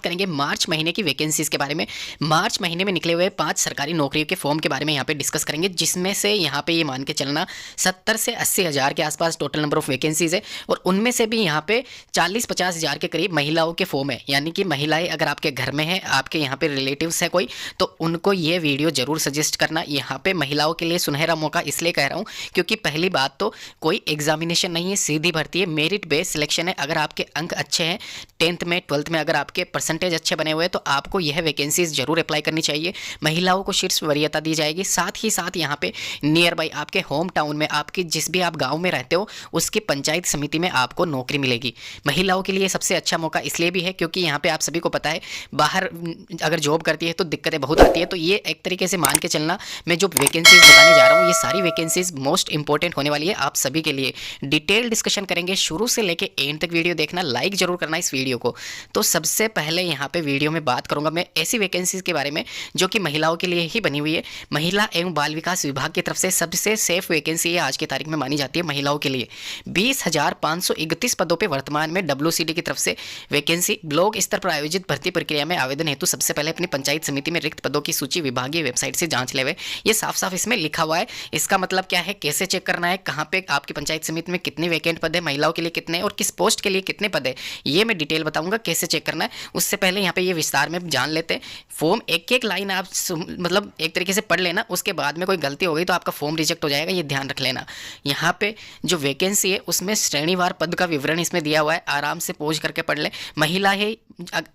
करेंगे मार्च महीने की वैकेंसीज के बारे में। मार्च महीने में निकले हुए 5 सरकारी नौकरियों के फॉर्म के बारे में यहाँ पे डिस्कस करेंगे, जिसमें से यहाँ पे ये मान के चलना 70 से 80 हज़ार के आसपास टोटल नंबर ऑफ वैकेंसीज है, और उनमें से भी यहाँ पे 40-50 हज़ार के करीब महिलाओं के फॉर्म है। यानी कि महिलाएं अगर आपके घर में है, आपके यहाँ पे रिलेटिव्स है कोई, तो उनको ये वीडियो जरूर सजेस्ट करना। यहाँ पे महिलाओं के लिए सुनहरा मौका इसलिए कह रहा हूँ क्योंकि पहली बात तो कोई एग्जामिनेशन नहीं है, सीधी भर्ती है, मेरिट बेस्ड सिलेक्शन है। अगर आपके अंक अच्छे हैं 10th में 12th में, अगर आपके परसेंटेज अच्छे बने हुए हैं, तो आपको यह वैकेंसीज जरूर अप्लाई करनी चाहिए। महिलाओं को शीर्ष वरीयता दी जाएगी। साथ ही साथ यहाँ पे नियर बाई आपके होम टाउन में, आपकी जिस भी आप गाँव में रहते हो उसकी पंचायत समिति में आपको नौकरी मिलेगी। महिलाओं के लिए सबसे अच्छा मौका इसलिए भी है क्योंकि यहाँ पे आप सभी को पता है बाहर अगर जॉब करती है तो दिक्कतें बहुत आती है। तो ये एक तरीके से मान के चलना, मैं जो वैकेंसीज बताने जा रहा हूँ ये सारी वैकेंसीज मोस्ट इंपॉर्टेंट होने वाली है आप सभी के लिए। डिटेल डिस्कशन करेंगे, शुरू से लेके एंड तक वीडियो देखना, लाइक जरूर करना इस वीडियो को। तो सबसे पहले यहाँ पे वीडियो में बात करूंगा मैं ऐसी वैकेंसीज के बारे में जो कि महिलाओं के लिए ही बनी हुई है। महिला एवं बाल विकास विभाग की तरफ से सबसे सेफ वैकेंसी ये आज की तारीख में मानी जाती है महिलाओं के लिए। 20,531 पदों पर वर्तमान में WCD की तरफ से वैकेंसी। ब्लॉक स्तर पर आयोजित भर्ती प्रक्रिया में आवेदन हेतु सबसे पहले अपनी पंचायत समिति में रिक्त पदों की सूची विभागीय वेबसाइट से जांच लेवे। ये साफ साफ इसमें लिखा हुआ है। इसका मतलब क्या है, कैसे चेक करना है, कहाँ पे आपकी पंचायत समिति में कितने वैकेंट पद है, महिलाओं के लिए कितने और किस पोस्ट के लिए कितने पद है, ये मैं डिटेल बताऊंगा कैसे चेक करना है। उससे पहले यहाँ पे ये विस्तार में जान लेते हैं। फॉर्म एक एक लाइन आप मतलब एक तरीके से पढ़ लेना, उसके बाद में कोई गलती हो गई तो आपका फॉर्म रिजेक्ट हो जाएगा, ये ध्यान रख लेना। यहाँ पे जो वैकेंसी है उसमें श्रेणीवार पद का विवरण इसमें दिया हुआ है, आराम से पहुंच करके पढ़ ले। महिला है,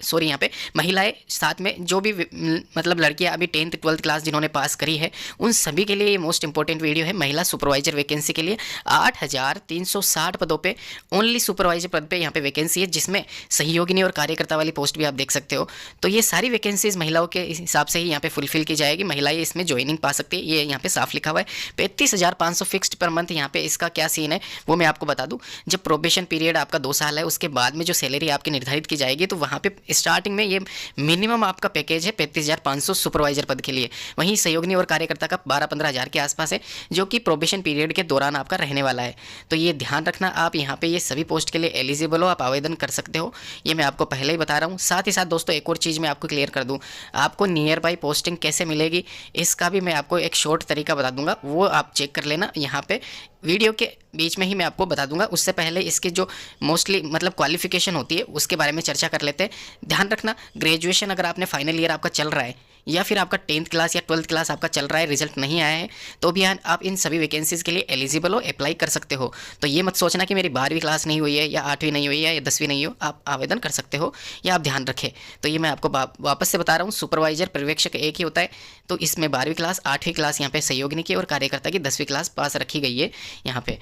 सॉरी यहाँ पे महिलाएं, साथ में जो भी मतलब लड़कियां अभी 10th 12th क्लास जिन्होंने पास करी है उन सभी के लिए ये मोस्ट इंपॉर्टेंट वीडियो है। महिला सुपरवाइजर वैकेंसी के लिए 8,360 पदों पे ओनली सुपरवाइजर पद पे यहाँ पे वैकेंसी है, जिसमें सहयोगिनी और कार्यकर्ता वाली पोस्ट भी आप देख सकते हो। तो ये सारी वैकेंसीज महिलाओं के हिसाब से ही यहाँ पे फुलफिल की जाएगी। महिलाएं इसमें ज्वाइनिंग पा सकती है, ये यहाँ पे साफ लिखा हुआ है। 35,500 फिक्स्ड पर मंथ। यहाँ पे इसका क्या सीन है वो मैं आपको बता दूँ। जब प्रोबेशन पीरियड आपका 2 साल है उसके बाद में जो सैलरी आपकी निर्धारित की जाएगी, तो वहाँ पे स्टार्टिंग में ये मिनिमम आपका पैकेज है 35,500 सुपरवाइजर पद के लिए। वहीं सहयोगिनी और कार्यकर्ता का 12-15 हज़ार के आसपास है, जो कि प्रोबेशन पीरियड के दौरान आपका रहने वाला है। तो ये ध्यान रखना, आप यहाँ पे ये सभी पोस्ट के लिए एलिजिबल हो, आप आवेदन कर सकते हो, ये मैं आपको पहले ही बता रहा हूँ। साथ ही साथ दोस्तों एक और चीज़ मैं आपको क्लियर कर दूँ, आपको नियर बाई पोस्टिंग कैसे मिलेगी इसका भी मैं आपको एक शॉर्ट तरीका बता दूंगा, वो आप चेक कर लेना। यहाँ पे वीडियो के बीच में ही मैं आपको बता दूंगा। उससे पहले इसके जो मोस्टली मतलब क्वालिफिकेशन होती है उसके बारे में चर्चा कर लेते हैं। ध्यान रखना, ग्रेजुएशन अगर आपने फाइनल ईयर आपका चल रहा है या फिर आपका 10th क्लास या 12th क्लास आपका चल रहा है, रिजल्ट नहीं आया है, तो भी आप इन सभी वैकेंसीज़ के लिए एलिजिबल हो, अप्लाई कर सकते हो। तो ये मत सोचना कि मेरी 12वीं क्लास नहीं हुई है या 8वीं नहीं हुई है या 10वीं नहीं हो, आप आवेदन कर सकते हो, या आप ध्यान रखें। तो ये मैं आपको वापस से बता रहा हूँ, सुपरवाइजर पर्यवेक्षक एक ही होता है, तो इसमें 12वीं क्लास 8वीं क्लास यहाँ पे सहयोगिनी की और कार्यकर्ता की 10वीं क्लास पास रखी गई है। यहाँ पे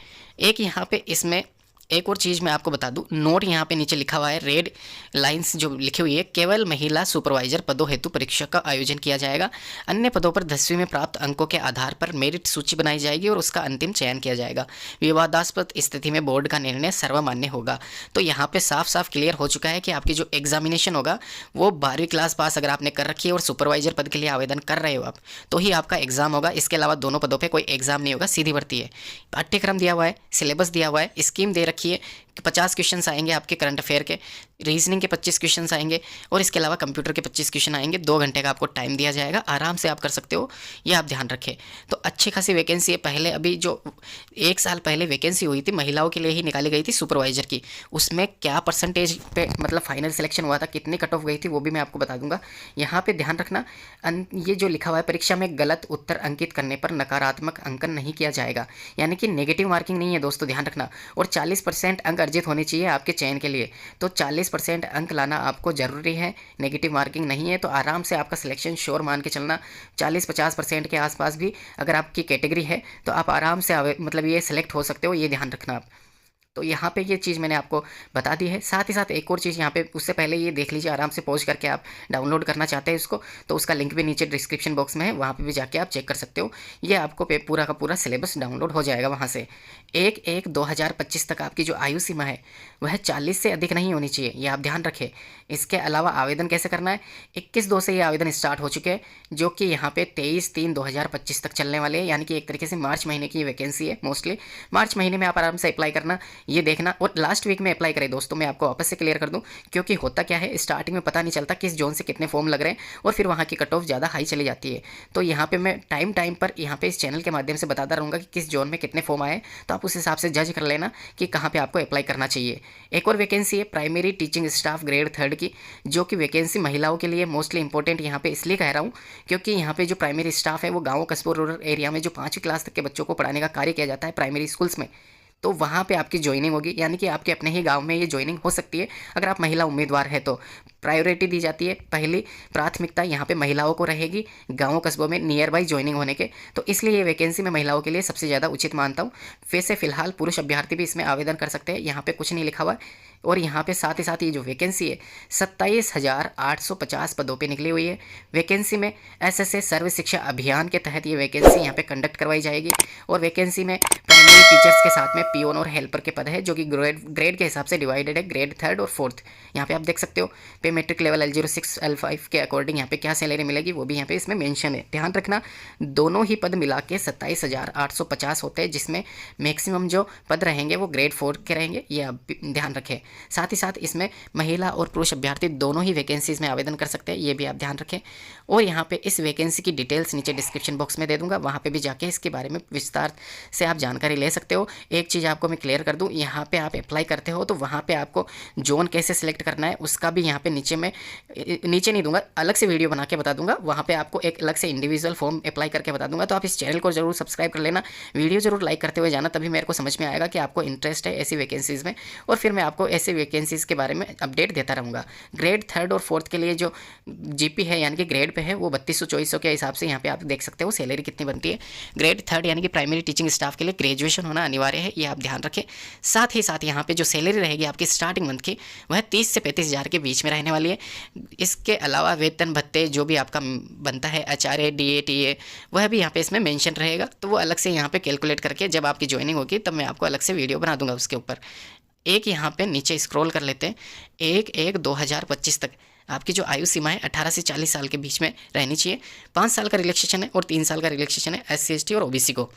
यहाँ पे इसमें एक और चीज़ मैं आपको बता दूं, नोट यहाँ पे नीचे लिखा हुआ है, रेड लाइंस जो लिखी हुई है, केवल महिला सुपरवाइजर पदों हेतु परीक्षा का आयोजन किया जाएगा। अन्य पदों पर 10वीं में प्राप्त अंकों के आधार पर मेरिट सूची बनाई जाएगी और उसका अंतिम चयन किया जाएगा। विवादास्पद स्थिति में बोर्ड का निर्णय सर्वमान्य होगा। तो यहाँ पे साफ साफ क्लियर हो चुका है कि आपकी जो एग्जामिनेशन होगा वो 12वीं क्लास पास अगर आपने कर रखी है और सुपरवाइजर पद के लिए आवेदन कर रहे हो आप, तो ही आपका एग्जाम होगा। इसके अलावा दोनों पदों पर कोई एग्जाम नहीं होगा, सीधी भर्ती है। पाठ्यक्रम दिया हुआ है, सिलेबस दिया हुआ है, स्कीम दे रखी है। 50 क्वेश्चन आएंगे आपके करंट अफेयर के, रीजनिंग के 25 क्वेश्चन आएंगे और इसके अलावा कंप्यूटर के 25 क्वेश्चन आएंगे। 2 घंटे का आपको टाइम दिया जाएगा, आराम से आप कर सकते हो, ये आप ध्यान रखें। तो अच्छी खासी वैकेंसी है। पहले अभी जो 1 साल पहले वैकेंसी हुई थी महिलाओं के लिए ही निकाली गई थी सुपरवाइजर की, उसमें क्या परसेंटेज पे मतलब फाइनल सिलेक्शन हुआ था, कितनी कट ऑफ गई थी, वो भी मैं आपको बता दूंगा। यहाँ पे ध्यान रखना, ये जो लिखा हुआ है, परीक्षा में गलत उत्तर अंकित करने पर नकारात्मक अंकन नहीं किया जाएगा, यानी कि नेगेटिव मार्किंग नहीं है दोस्तों, ध्यान रखना। और 40% अंक अर्जित होने चाहिए आपके चयन के लिए, तो 40% अंक लाना आपको ज़रूरी है। नेगेटिव मार्किंग नहीं है तो आराम से आपका सिलेक्शन श्योर मान के चलना। 40-50% के आसपास भी अगर आपकी कैटेगरी है तो आप आराम से मतलब ये सिलेक्ट हो सकते हो, ये ध्यान रखना आप। तो यहाँ पे ये चीज़ मैंने आपको बता दी है। साथ ही साथ एक और चीज़ यहाँ पे, उससे पहले ये देख लीजिए, आराम से पॉज करके आप डाउनलोड करना चाहते हैं इसको तो उसका लिंक भी नीचे डिस्क्रिप्शन बॉक्स में है, वहाँ पे भी जाके आप चेक कर सकते हो। ये आपको पूरा का पूरा सिलेबस डाउनलोड हो जाएगा वहाँ से। 1/1/2025 तक आपकी जो आयु सीमा है वह 40 से अधिक नहीं होनी चाहिए, ये आप ध्यान रखें। इसके अलावा आवेदन कैसे करना है, 21/2 से ये आवेदन स्टार्ट हो चुके हैं, जो कि यहाँ पे 23/3/2025 तक चलने वाले हैं, यानी कि एक तरीके से मार्च महीने की वैकेंसी है। मोस्टली मार्च महीने में आप आराम से अप्लाई करना। ये देखना। और लास्ट वीक में अप्लाई करें दोस्तों, मैं आपको वापस से क्लियर कर दूँ, क्योंकि होता क्या है स्टार्टिंग में पता नहीं चलता किस जोन से कितने फॉर्म लग रहे हैं और फिर वहाँ की कट ऑफ ज़्यादा हाई चली जाती है। तो यहाँ पे मैं टाइम पर यहाँ पे इस चैनल के माध्यम से बताता रहूँगा कि किस जोन में कितने फॉर्म आए, तो आप उस हिसाब से जज कर लेना कि कहाँ पे आपको अप्लाई करना चाहिए। एक और वैकेंसी है प्राइमरी टीचिंग स्टाफ ग्रेड 3 की, जो कि वैकेंसी महिलाओं के लिए मोस्टली इंपॉर्टेंट यहाँ पे इसलिए कह रहा हूँ क्योंकि यहाँ पे जो प्राइमरी स्टाफ है वो गाँव कस्बों रूरल एरिया में जो 5वीं क्लास तक के बच्चों को पढ़ाने का कार्य किया जाता है प्राइमरी स्कूल्स में, तो वहाँ पे आपकी ज्वाइनिंग होगी, यानी कि आपके अपने ही गांव में ये ज्वाइनिंग हो सकती है अगर आप महिला उम्मीदवार है तो। प्रायोरिटी दी जाती है, पहली प्राथमिकता यहाँ पे महिलाओं को रहेगी गाँव कस्बों में नियर बाई ज्वाइनिंग होने के, तो इसलिए ये वैकेंसी मैं महिलाओं के लिए सबसे ज़्यादा उचित मानता हूँ। वैसे फिलहाल पुरुष अभ्यर्थी भी इसमें आवेदन कर सकते हैं, यहाँ पे कुछ नहीं लिखा हुआ है। और यहाँ पे साथ ही साथ ये जो वैकेंसी है 27,850 पदों पे निकली हुई है। वैकेंसी में एसएसए सर्व शिक्षा अभियान के तहत ये वैकेंसी यहाँ पे कंडक्ट करवाई जाएगी। और वैकेंसी में प्राइमरी टीचर्स के साथ में पियोन और हेल्पर के पद है, जो कि ग्रेड के हिसाब से डिवाइडेड है, ग्रेड 3 और 4। यहाँ पे आप देख सकते हो पे मेट्रिक लेवल L06 L5 के अकॉर्डिंग यहाँ पे क्या सैलरी मिलेगी वो भी यहाँ पे इसमें मेंशन है। ध्यान रखना दोनों ही पद मिला के 27,850 होते हैं, जिसमें मैक्सिमम जो पद रहेंगे वो ग्रेड 4 के रहेंगे, ये आप ध्यान रखें। साथ ही साथ इसमें महिला और पुरुष अभ्यर्थी दोनों ही वैकेंसीज में आवेदन कर सकते हैं, ये भी आप ध्यान रखें। और यहाँ पे इस वैकेंसी की डिटेल्स नीचे डिस्क्रिप्शन बॉक्स में दे दूंगा, वहाँ पे भी जाके इसके बारे में विस्तार से आप जानकारी ले सकते हो। एक चीज़ आपको मैं क्लियर कर दूँ, यहाँ पे आप अप्लाई करते हो तो वहाँ पे आपको जोन कैसे सिलेक्ट करना है उसका भी यहाँ पे नीचे नहीं दूंगा, अलग से वीडियो बना के बता दूंगा, वहाँ पे आपको एक अलग से इंडिविजुअल फॉर्म अप्लाई करके बता दूंगा। तो आप इस चैनल को जरूर सब्सक्राइब कर लेना, वीडियो जरूर लाइक करते हुए जाना, तभी मेरे को समझ में आएगा कि आपको इंटरेस्ट है ऐसी वैकेंसीज़ में, और फिर मैं आपको ऐसे वैकेंसीज़ के बारे में अपडेट देता रहूँगा। ग्रेड 3 और 4 के लिए जो जीपी है यानी कि ग्रेड पे है वो 3200-2400 के हिसाब से यहाँ पे आप देख सकते हो सैलरी कितनी बनती है। ग्रेड 3 यानी कि प्राइमरी टीचिंग स्टाफ के लिए ग्रेजुएशन होना अनिवार्य है, ये आप ध्यान रखें। साथ ही साथ यहाँ पे जो सैलरी रहेगी आपकी स्टार्टिंग मंथ की वह 30 से 35,000 के बीच में रहने वाली है। इसके अलावा वेतन भत्ते जो भी आपका बनता है एचआरए डीए टीए वह भी यहाँ पे इसमें मेंशन रहेगा, तो वो अलग से यहाँ पे कैलकुलेट करके जब आपकी ज्वाइनिंग होगी तब मैं आपको अलग से वीडियो बना दूंगा उसके ऊपर। एक यहाँ पे नीचे स्क्रॉल कर लेते हैं, 1/1/2025 तक आपकी जो आयु सीमा है 18 से 40 साल के बीच में रहनी चाहिए। 5 साल का रिलैक्सेशन है और 3 साल का रिलैक्सेशन है SC ST और OBC को।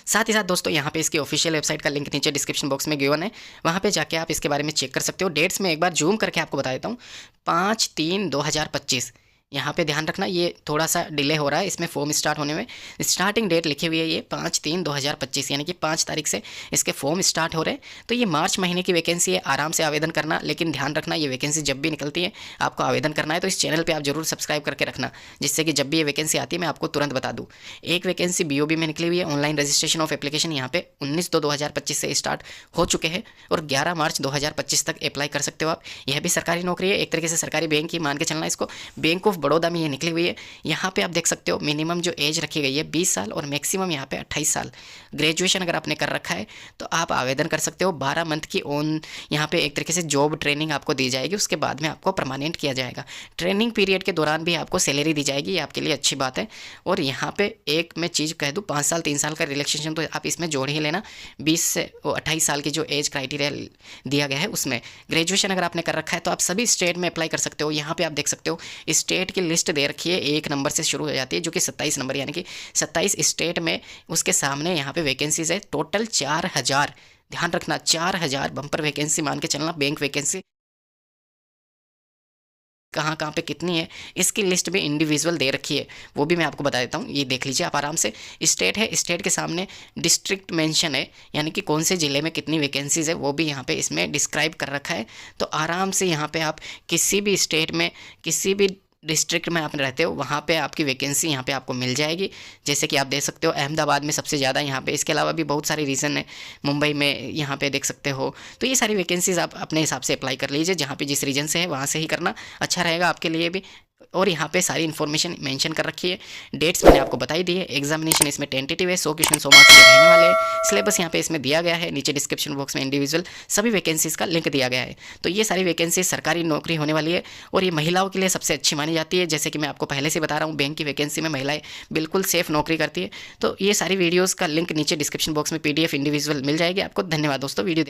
साथ ही साथ दोस्तों यहाँ पे इसकी ऑफिशियल वेबसाइट का लिंक नीचे डिस्क्रिप्शन बॉक्स में गिवन है, वहाँ पे जाके आप इसके बारे में चेक कर सकते हो। डेट्स में एक बार जूम करके आपको बता देता हूँ, 5/3/2025 यहाँ पे ध्यान रखना, ये थोड़ा सा डिले हो रहा है इसमें फॉर्म स्टार्ट होने में। स्टार्टिंग डेट लिखी हुई है ये 5/3/2025 यानी कि 5 तारीख से इसके फॉर्म स्टार्ट हो रहे हैं। तो ये मार्च महीने की वैकेंसी है, आराम से आवेदन करना, लेकिन ध्यान रखना ये वैकेंसी जब भी निकलती है आपको आवेदन करना है तो इस चैनल पर आप जरूर सब्सक्राइब करके रखना, जिससे कि जब भी ये वैकेंसी आती है मैं आपको तुरंत बता दूँ। एक वैकेंसी BOB में निकली हुई है, ऑनलाइन रजिस्ट्रेशन ऑफ एप्लीकेशन यहाँ पे 19/2/2025 से स्टार्ट हो चुके हैं और 11 मार्च 2025 तक अप्लाई कर सकते हो आप। यह भी सरकारी नौकरी है, एक तरीके से सरकारी बैंक ही मान के चलना इसको। बैंक ऑफ बड़ौदा में ये निकली हुई है। यहाँ पे आप देख सकते हो मिनिमम जो एज रखी गई है 20 साल और मैक्सिमम यहाँ पे 28 साल। ग्रेजुएशन अगर आपने कर रखा है तो आप आवेदन कर सकते हो। 12 मंथ की यहाँ पे एक तरीके से जॉब ट्रेनिंग आपको दी जाएगी, उसके बाद में आपको परमानेंट किया जाएगा। ट्रेनिंग पीरियड के दौरान भी आपको सैलरी दी जाएगी, ये आपके लिए अच्छी बात है। और यहाँ पे एक मैं चीज़ कह दूँ, 5 साल 3 साल का रिलैक्सेशन तो आप इसमें जोड़ ही लेना। 20 से 28 साल की जो एज क्राइटेरिया दिया गया है उसमें ग्रेजुएशन अगर आपने कर रखा है तो आप सभी स्टेट में अप्लाई कर सकते हो। यहाँ पे आप देख सकते हो स्टेट की लिस्ट दे रखी है, 1 नंबर से शुरू हो जाती है जो कि 27 नंबर, यानी कि 27 स्टेट में उसके सामने यहाँ पे वैकेंसीज है टोटल 4000। ध्यान रखना 4000 बम्पर वैकेंसी मान के चलना। बैंक वैकेंसी कहाँ कहाँ पे कितनी है इसकी लिस्ट भी इंडिविजुअल दे रखी है, वो भी मैं आपको बता देता हूँ, ये देख लीजिए आप आराम से। स्टेट है, स्टेट के सामने डिस्ट्रिक्ट मेंशन है, यानी कि कौन से ज़िले में कितनी वैकेंसीज है वो भी यहाँ पे इसमें डिस्क्राइब कर रखा है। तो आराम से यहाँ पे आप किसी भी स्टेट में किसी भी डिस्ट्रिक्ट में आप रहते हो वहाँ पे आपकी वैकेंसी यहाँ पे आपको मिल जाएगी। जैसे कि आप देख सकते हो अहमदाबाद में सबसे ज़्यादा यहाँ पे, इसके अलावा भी बहुत सारी रीज़न है, मुंबई में यहाँ पे देख सकते हो। तो ये सारी वैकेंसीज आप अपने हिसाब से अप्लाई कर लीजिए, जहाँ पे जिस रीजन से है वहाँ से ही करना अच्छा रहेगा आपके लिए भी। और यहाँ पे सारी इन्फॉर्मेशन मेंशन कर रखी है, डेट्स मैंने आपको बताई दी है। एग्जामिनेशन इसमें टेंटेटिव है, 100 क्वेश्चन 100 मार्क्स के रहने वाले हैं। सिलेबस यहाँ पे इसमें दिया गया है, नीचे डिस्क्रिप्शन बॉक्स में इंडिविजुअल सभी वैकेंसीज़ का लिंक दिया गया है। तो ये सारी वैकेंसी सरकारी नौकरी होने वाली है और ये महिलाओं के लिए सबसे अच्छी मानी जाती है। जैसे कि मैं आपको पहले से बता रहा हूँ, बैंक की वैकेंसी में महिलाएं बिल्कुल सेफ नौकरी करती है। तो ये सारी वीडियोज़ का लिंक नीचे डिस्क्रिप्शन बॉक्स में PDF इंडिविजुअल मिल जाएगी आपको। धन्यवाद दोस्तों वीडियो